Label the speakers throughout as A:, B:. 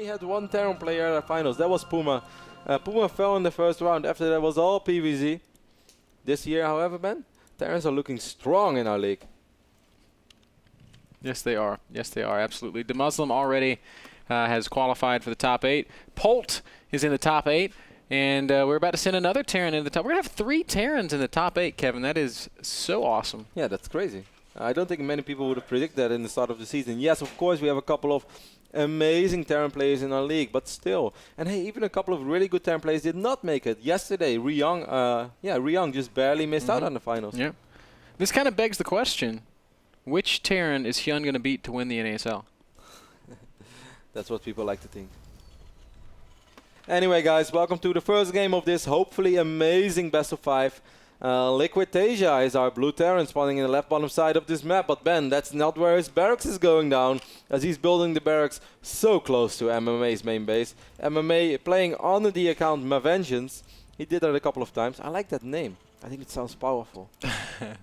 A: only had one Terran player at the finals. That was Puma. Puma fell in the first round. After that was all PvZ. This year, however, Ben, Terrans are looking strong in our league.
B: Yes, they are. Yes, they are. Absolutely. The Muslim already has qualified for the top 8. Polt is in the top 8. And we're about to send another Terran in the top. We're going to have 3 Terrans in the top 8, Kevin. That is so awesome.
A: Yeah, that's crazy. I don't think many people would have predicted that in the start of the season. Yes, of course, we have a couple of amazing Terran players in our league, but still. And hey, even a couple of really good Terran players did not make it. Yesterday, Ryung just barely missed out on the finals.
B: Yeah. This kind of begs the question, which Terran is Hyun going to beat to win the NASL?
A: That's what people like to think. Anyway, guys, welcome to the first game of this hopefully amazing best of 5. Liquid Taeja is our blue Terran spawning in the left bottom side of this map. But Ben, that's not where his barracks is going down, as he's building the barracks so close to MMA's main base. MMA playing on the account Mavengeance. He did that a couple of times. I like that name. I think it sounds powerful.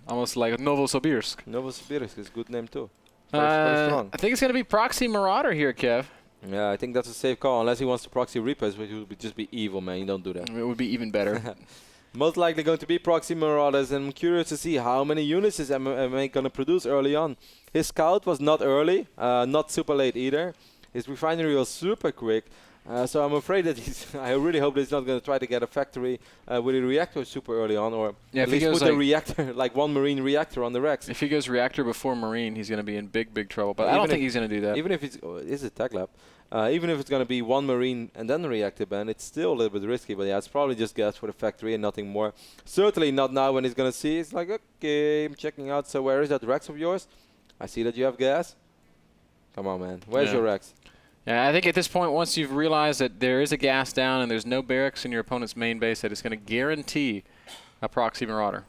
B: Almost like Novosibirsk.
A: Novosibirsk is a good name too. Very strong.
B: I think it's going to be Proxy Marauder here, Kev.
A: Yeah, I think that's a safe call, unless he wants to proxy Reapers, which would just be evil, man. You don't do that.
B: It would be even better.
A: Most likely going to be proxy Marauders, and I'm curious to see how many units is MMA going to produce early on. His scout was not early, not super late either. His refinery was super quick, so I'm afraid that I really hope that he's not going to try to get a factory with a reactor super early on, or at least put a reactor, like one marine reactor on the Rex.
B: If he goes reactor before marine, he's going to be in big trouble. But I don't think he's going to do that.
A: Even if it's a tech lab. Even if it's going to be one marine and then a reactor ban, it's still a little bit risky. But yeah, it's probably just gas for the factory and nothing more. Certainly not now when he's going to see. It's like, okay, I'm checking out. So where is that Rex of yours? I see that you have gas. Come on, man. Where's your Rex?
B: Yeah, I think at this point, once you've realized that there is a gas down and there's no barracks in your opponent's main base, that it's going to guarantee a proxy Marauder.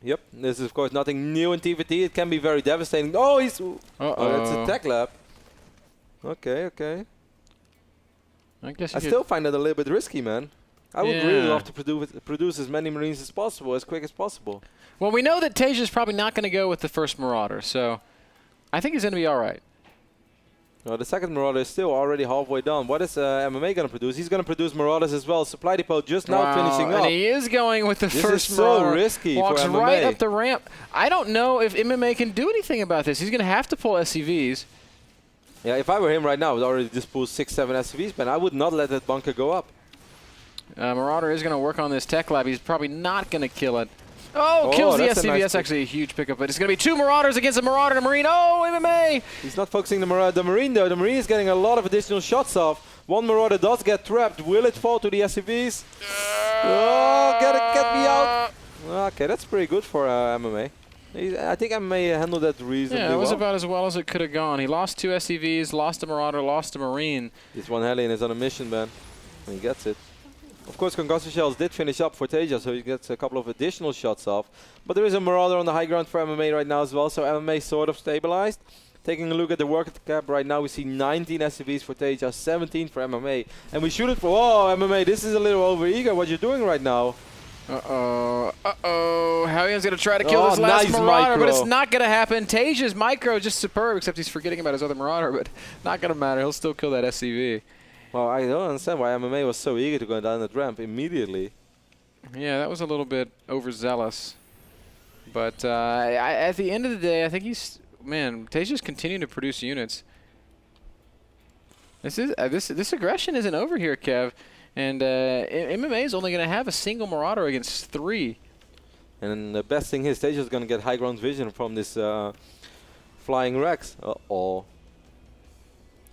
A: Yep. This is, of course, nothing new in TVT. It can be very devastating. Oh, he's... Oh, that's a tech lab. Okay. I still find that a little bit risky, man. I would really love to produce as many Marines as possible, as quick as possible.
B: Well, we know that Taeja is probably not going to go with the first Marauder, so I think he's going to be all right.
A: The second Marauder is still already halfway done. What is MMA going to produce? He's going to produce Marauders as well. Supply depot just now finishing up.
B: And he is going with the first
A: This is
B: Marauder.
A: so risky
B: Walks
A: for MMA.
B: right up the ramp. I don't know if MMA can do anything about this. He's going to have to pull SCVs.
A: Yeah, if I were him right now, I would already just pull 6-7 SCVs, but I would not let that bunker go up.
B: Marauder is going to work on this tech lab. He's probably not going to kill it. Oh, kills the SCV. That's actually a huge pickup, but it's going to be 2 Marauders against a Marauder and a Marine. Oh, MMA!
A: He's not focusing the Marine, though. The Marine is getting a lot of additional shots off. One Marauder does get trapped. Will it fall to the SCVs? Oh, get me out. Okay, that's pretty good for MMA. I think MMA handled that reasonably well.
B: Yeah, it was about as well as it could have gone. He lost 2 SCVs, lost a Marauder, lost a Marine.
A: This one Hellion is on a mission, man. And he gets it. Of course, Concussive Shells did finish up for Taeja, so he gets a couple of additional shots off. But there is a Marauder on the high ground for MMA right now as well, so MMA sort of stabilized. Taking a look at the work cap right now, we see 19 SCVs for Taeja, 17 for MMA. And we shoot it for... Whoa, MMA, this is a little over-eager what you're doing right now.
B: Hellion's going to try to kill this last Marauder, but it's not going to happen. Taeja's micro just superb, except he's forgetting about his other Marauder, but not going to matter. He'll still kill that SCV.
A: Well, I don't understand why MMA was so eager to go down that ramp immediately.
B: Yeah, that was a little bit overzealous. But at the end of the day, I think he's... Man, Taeja's continuing to produce units. This aggression isn't over here, Kev. And MMA is only going to have a single Marauder against 3.
A: And the best thing is Taeja's going to get high ground vision from this flying Rex.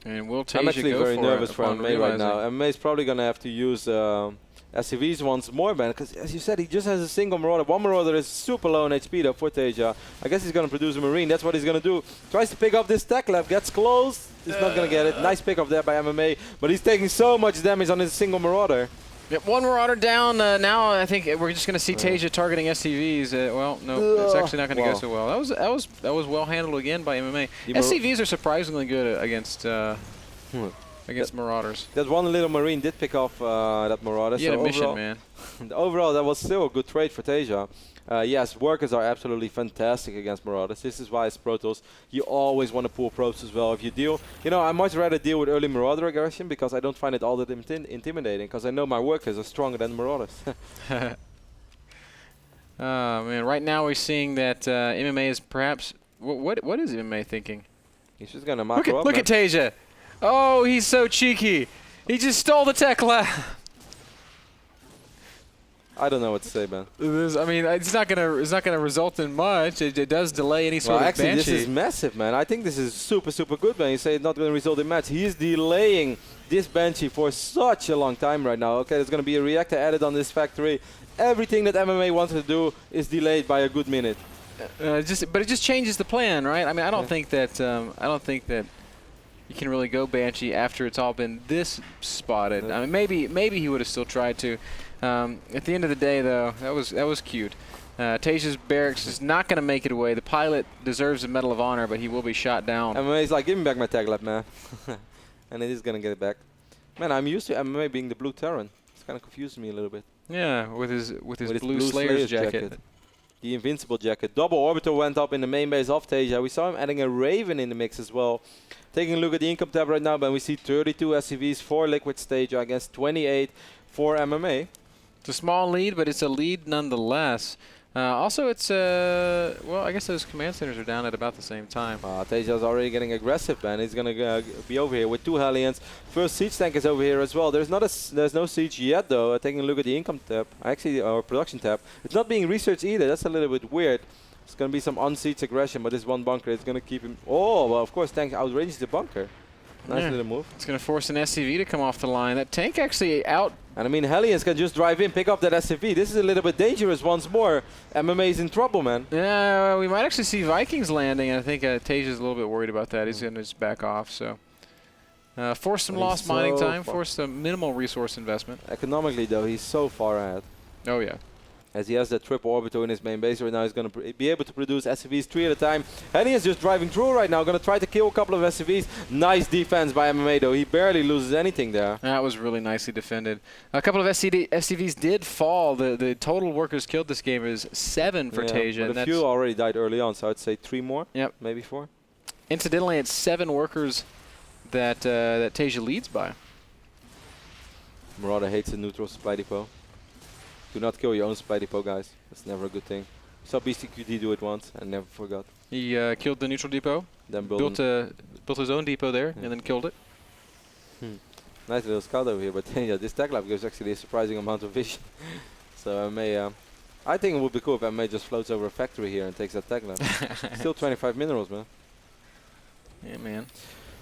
B: And will Taeja
A: I'm actually
B: go
A: very
B: for
A: nervous
B: it
A: for MMA right now. MMA is probably going to have to use SCVs once more, man. Because as you said, he just has a single Marauder. One Marauder is super low in HP though for Taeja. I guess he's going to produce a Marine. That's what he's going to do. Tries to pick up this tech lab. Gets close. He's not going to get it. Nice pickup there by MMA. But he's taking so much damage on his single Marauder.
B: Yep, 1 Marauder down. Now I think we're just going to see Taeja targeting SCVs. Well, no, it's actually not going to go so well. That was well handled again by MMA. SCVs are surprisingly good against Marauders.
A: That one little Marine did pick off that Marauder.
B: He had a mission, man.
A: Overall, that was still a good trade for Taeja. Yes, workers are absolutely fantastic against Marauders. This is why as Pro Tools, you always want to pull probes as well. If you deal, I much rather deal with early Marauder aggression because I don't find it all that intimidating because I know my workers are stronger than Marauders.
B: Man, right now we're seeing that MMA is perhaps... What is MMA thinking?
A: He's just going to mock her up.
B: Look at Taeja. Oh, he's so cheeky. He just stole the tech lab.
A: I don't know what to say, man.
B: I mean, it's not gonna result in much. It does delay any sort of
A: actually,
B: banshee.
A: this is massive, man. I think this is super, super good, man. You say it's not going to result in match. He is delaying this banshee for such a long time right now. Okay, there's going to be a reactor added on this factory. Everything that MMA wanted to do is delayed by a good minute.
B: But it just changes the plan, right? I mean, I don't think that you can really go banshee after it's all been this spotted. I mean, maybe he would have still tried to. At the end of the day, though, that was cute. Taeja's barracks is not going to make it away. The pilot deserves a Medal of Honor, but he will be shot down.
A: MMA's like, give me back my tag lab, man. And it is going to get it back. Man, I'm used to MMA being the blue Terran. It's kind of confusing me a little bit.
B: Yeah, with his blue Slayer's jacket.
A: The invincible jacket. Double orbital went up in the main base of Taeja. We saw him adding a Raven in the mix as well. Taking a look at the income tab right now, but we see 32 SCVs for Liquid Taeja against 28 for MMA.
B: It's a small lead, but it's a lead nonetheless. Also, it's well, I guess those command centers are down at about the same time.
A: Taeja's already getting aggressive, man. He's gonna be over here with 2 Hellions. First siege tank is over here as well. There's no siege yet though. Taking a look at the income tab, actually our production tab, it's not being researched either. That's a little bit weird. It's gonna be some unsiege aggression, but this one bunker is gonna keep him. Oh, well, of course, tank outranges the bunker. Nice little move.
B: It's going to force an SCV to come off the line. That tank actually out.
A: And I mean, Hellions can just drive in, pick up that SCV. This is a little bit dangerous once more. MMA's in trouble, man.
B: Yeah, we might actually see Vikings landing. I think Taeja's a little bit worried about that. He's going to just back off. So force some lost mining time, force some minimal resource investment.
A: Economically, though, he's so far ahead.
B: Oh, yeah.
A: As he has that triple orbital in his main base right now, he's going to be able to produce SCVs 3 at a time. Hellions just driving through right now, going to try to kill a couple of SCVs. Nice defense by MMA, though. He barely loses anything there.
B: That was really nicely defended. A couple of SCVs did fall. The total workers killed this game is 7 for Taeja.
A: But a few already died early on, so I'd say 3 more.
B: Yep.
A: Maybe 4.
B: Incidentally, it's 7 workers that Taeja leads by.
A: Marauder hates the neutral supply depot. Do not kill your own supply depot, guys. That's never a good thing. Saw BCQD do it once and never forgot.
B: He killed the neutral depot,
A: then
B: built his own depot there, and then killed it.
A: Nice little scout over here, but yeah, this tag lab gives actually a surprising amount of vision. So I think it would be cool if MMA just floats over a factory here and takes that tag lab. Still 25 minerals, man.
B: Yeah, man.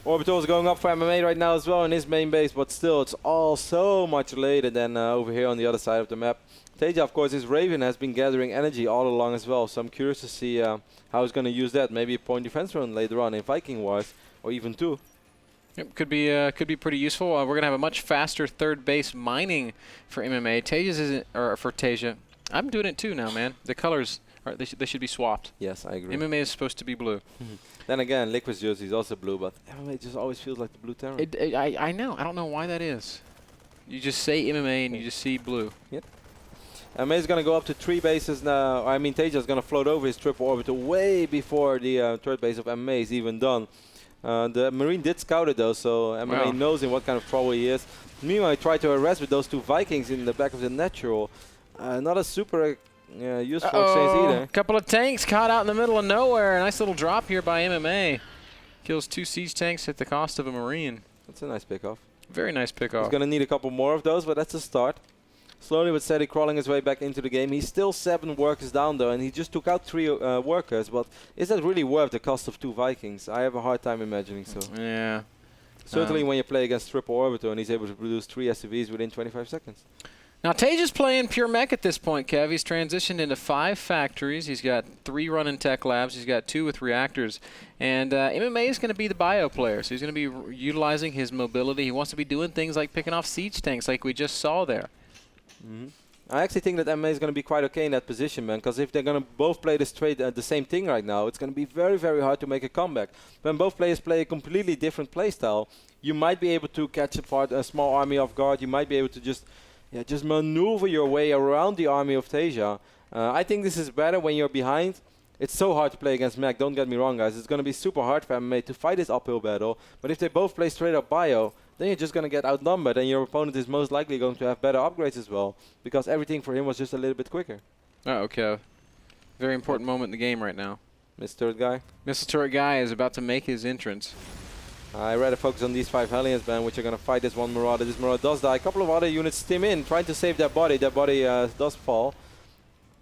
A: Orbital is going up for MMA right now as well in his main base, but still it's all so much later than over here on the other side of the map. Taeja, of course, his Raven has been gathering energy all along as well, so I'm curious to see how he's going to use that. Maybe a point defense run later on in Viking Wars, or even 2.
B: Yep, could be pretty useful. We're going to have a much faster third base mining for MMA. Taeja's isn't, or for Taeja. I'm doing it too now, man. The colors, they should be swapped.
A: Yes, I agree.
B: MMA is supposed to be blue.
A: Then again, Liquid's jersey is also blue, but MMA just always feels like the blue Terran.
B: I know. I don't know why that is. You just say MMA and you just see blue.
A: Yep. MMA is going to go up to 3 bases now. I mean, Taeja is going to float over his triple orbital way before the third base of MMA is even done. The Marine did scout it, though, so MMA knows in what kind of trouble he is. Meanwhile, he tried to arrest with those 2 Vikings in the back of the natural. Not a super useful exchange either.
B: Couple of tanks caught out in the middle of nowhere. A nice little drop here by MMA. Kills 2 siege tanks at the cost of a Marine.
A: That's a nice pickoff.
B: Very nice pickoff.
A: He's going to need a couple more of those, but that's a start. Slowly but steady crawling his way back into the game. He's still 7 workers down, though, and he just took out 3 workers. But is that really worth the cost of 2 Vikings? I have a hard time imagining so.
B: Yeah.
A: Certainly when you play against triple orbital and he's able to produce 3 SCVs within 25 seconds.
B: Now, Taeja's playing pure mech at this point, Kev. He's transitioned into 5 factories. He's got 3 running tech labs. He's got 2 with reactors. And MMA is going to be the bio player, so he's going to be utilizing his mobility. He wants to be doing things like picking off siege tanks like we just saw there.
A: I actually think that MMA is going to be quite okay in that position, man, because if they're going to both play the same thing right now, it's going to be very, very hard to make a comeback. When both players play a completely different playstyle, you might be able to catch a small army off guard. You might be able to just yeah, just maneuver your way around the army of Taeja. I think this is better when you're behind. It's so hard to play against Mac, don't get me wrong, guys. It's going to be super hard for MMA to fight this uphill battle. But if they both play straight up bio, then you're just going to get outnumbered, and your opponent is most likely going to have better upgrades as well, because everything for him was just a little bit quicker.
B: Oh, okay. Very important moment in the game right now.
A: Mr. Turret Guy.
B: Mr. Turret Guy is about to make his entrance.
A: I rather focus on these 5 Hellions, man, which are going to fight this one Marauder. This Marauder does die. A couple of other units stim in, trying to save their body. Their body does fall.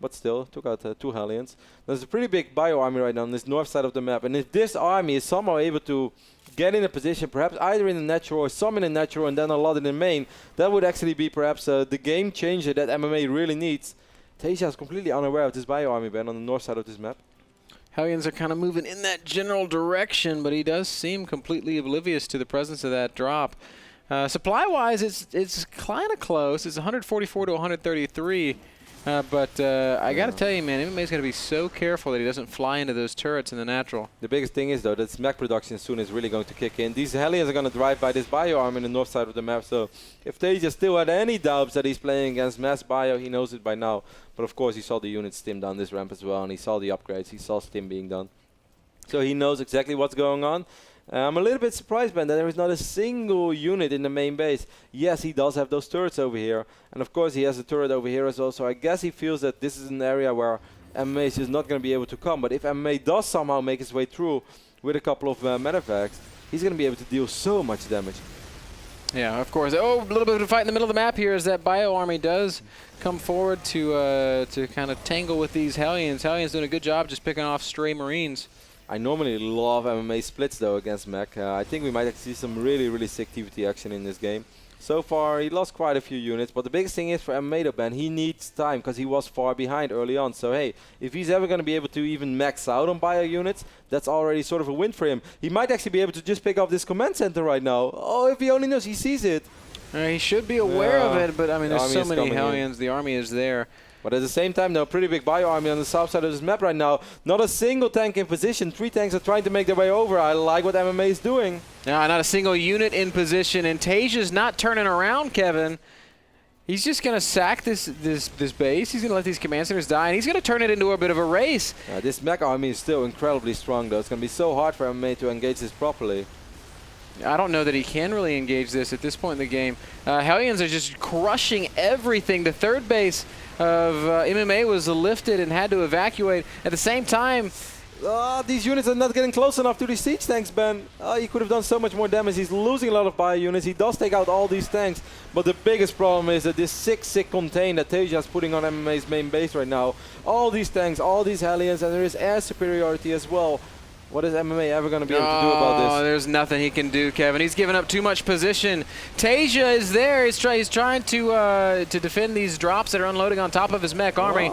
A: But still, took out 2 Hellions. There's a pretty big bio army right now on this north side of the map. And if this army is somehow able to get in a position, perhaps either in the natural or some in the natural and then a lot in the main, that would actually be perhaps the game changer that MMA really needs. Taeja is completely unaware of this bio army, Ben, on the north side of this map.
B: Hellions are kind of moving in that general direction, but he does seem completely oblivious to the presence of that drop. Supply-wise, it's kind of close. It's 144 to 133. But I got to tell you, man, MMA's going to be so careful that he doesn't fly into those turrets in the natural.
A: The biggest thing is, though, that mech production soon is really going to kick in. These Hellions are going to drive by this bio arm in the north side of the map. So if Taeja still had any doubts that he's playing against mass bio, he knows it by now. But of course, he saw the units stim down this ramp as well, and he saw the upgrades. He saw stim being done. So he knows exactly what's going on. I'm a little bit surprised, Ben, that there is not a single unit in the main base. Yes, he does have those turrets over here. And of course, he has a turret over here as well. So I guess he feels that this is an area where MMA is just not going to be able to come. But if MMA does somehow make his way through with a couple of medevacs, he's going to be able to deal so much damage.
B: Yeah, of course. Oh, a little bit of a fight in the middle of the map here as that bio army does come forward to kind of tangle with these Hellions. Hellions doing a good job just picking off stray Marines.
A: I normally love MMA splits, though, against Mech. I think we might actually see some really, really sick TVT action in this game. So far, he lost quite a few units, but the biggest thing is for MMA, though, Ben, he needs time because he was far behind early on. So, hey, if he's ever going to be able to even max out on bio units, that's already sort of a win for him. He might actually be able to just pick up this command center right now. Oh, if he only knows, he sees it.
B: He should be aware of it, but, I mean, there's so many Hellions. The army is there.
A: But at the same time, though, pretty big bio army on the south side of this map right now. Not a single tank in position. 3 tanks are trying to make their way over. I like what MMA is doing.
B: Yeah, not a single unit in position. And Taeja's not turning around, Kevin. He's just going to sack this base. He's going to let these command centers die, and he's going to turn it into a bit of a race.
A: This mech army is still incredibly strong, though. It's going to be so hard for MMA to engage this properly.
B: I don't know that he can really engage this at this point in the game. Hellions are just crushing everything. The third base of MMA was lifted and had to evacuate. At the same time,
A: these units are not getting close enough to these siege tanks, Ben. He could have done so much more damage. He's losing a lot of bio units. He does take out all these tanks. But the biggest problem is that this sick contain that Taeja is putting on MMA's main base right now. All these tanks, all these Hellions, and there is air superiority as well. What is MMA ever going to be able to do about this?
B: Oh, there's nothing he can do, Kevin. He's giving up too much position. Taeja is there. He's trying to defend these drops that are unloading on top of his mech army.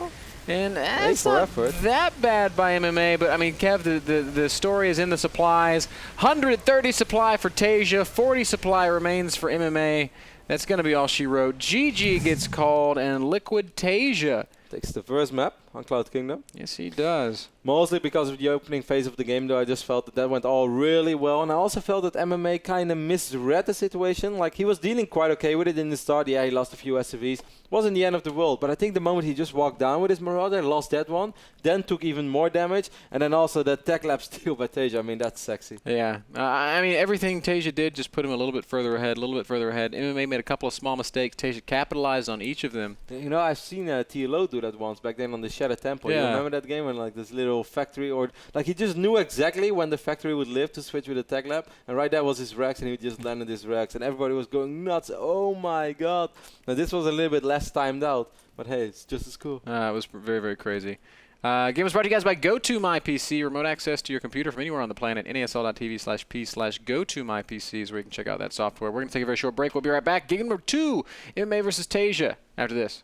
B: And that's not that bad by MMA. But, I mean, Kev, the story is in the supplies. 130 supply for Taeja. 40 supply remains for MMA. That's going to be all she wrote. GG gets called, and Liquid Taeja
A: takes the first map on Cloud Kingdom.
B: Yes, he does.
A: Mostly because of the opening phase of the game, though. I just felt that went all really well. And I also felt that MMA kind of misread the situation. Like, he was dealing quite okay with it in the start. Yeah, he lost a few SCVs. Wasn't the end of the world. But I think the moment he just walked down with his Marauder and lost that one, then took even more damage. And then also that tech lab steal by Taeja. I mean, that's sexy.
B: Yeah. I mean, everything Taeja did just put him a little bit further ahead, MMA made a couple of small mistakes. Taeja capitalized on each of them.
A: You know, I've seen TLO do that once back then on the Shattered Temple.
B: Yeah.
A: You remember that game when, like, this little factory, or like he just knew exactly when the factory would live to switch with the tech lab, and right there was his Rex, and he just landed his Rex, and everybody was going nuts. Oh my god. Now this was a little bit less timed out, but hey, it's just as cool.
B: It was very, very crazy. Game was brought to you guys by GoToMyPC. Remote access to your computer from anywhere on the planet. NASL.tv/p/GoToMyPC is where you can check out that software. We're going to take a very short break. We'll be right back. Game number 2, MMA versus Taeja after this.